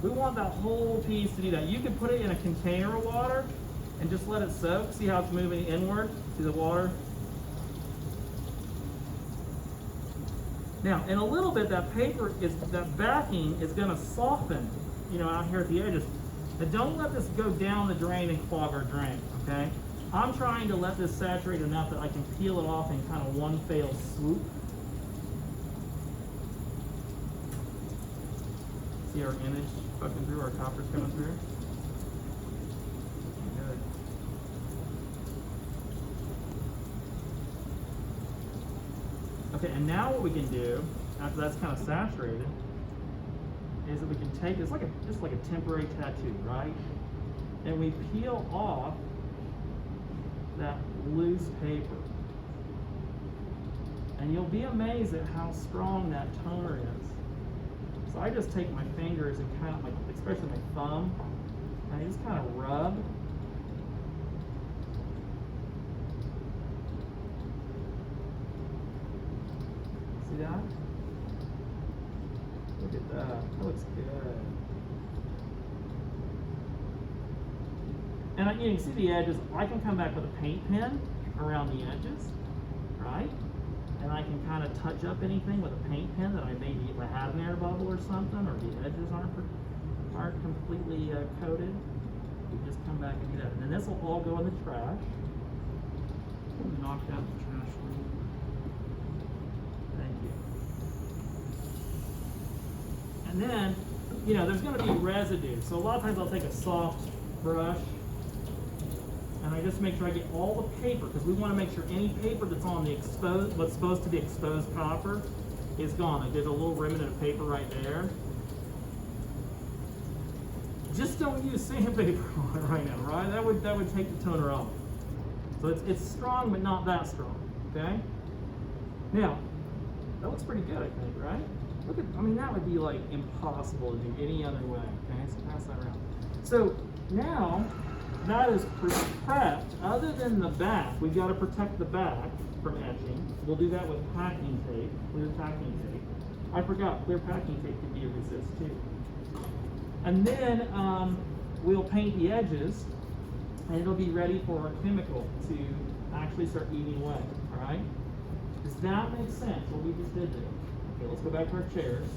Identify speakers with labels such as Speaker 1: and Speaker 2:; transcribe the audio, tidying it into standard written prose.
Speaker 1: We want that whole piece to do that. You can put it in a container of water and just let it soak. See how it's moving inward? See the water? Now, in a little bit, that backing is going to soften, out here at the edges. But don't let this go down the drain and clog our drain, okay? I'm trying to let this saturate enough that I can peel it off in kind of one fell swoop. See our image fucking through, our copper's coming through. Good. Okay, and now what we can do, after that's kind of saturated, is that we can take, it's just like a temporary tattoo, right? And we peel off that loose paper. And you'll be amazed at how strong that toner is. So I just take my fingers and kind of, especially my thumb, and I just kind of rub. See that? Look at that. That looks good. And you can see the edges. I can come back with a paint pen around the edges, right? And I can kind of touch up anything with a paint pen that I maybe if I had an air bubble or something, or the edges aren't completely coated. We just come back and do that. And then this will all go in the trash. Knock out the trash lid. Thank you. And then, there's going to be residue. So a lot of times I'll take a soft brush and I just make sure I get all the paper, because we want to make sure any paper that's on the what's supposed to be exposed copper is gone. Like there's a little remnant of paper right there. Just don't use sandpaper on it right now, right? That would take the toner off. So it's strong, but not that strong, okay? Now, that looks pretty good, I think, right? That would be like impossible to do any other way, okay? So pass that around. So now, that is prepped. Other than the back, we've got to protect the back from etching. We'll do that with packing tape, clear packing tape. I forgot, clear packing tape can be a resist too. And then we'll paint the edges, and it'll be ready for our chemical to actually start eating away, all right? Does that make sense, what we just did there? Okay, let's go back to our chairs.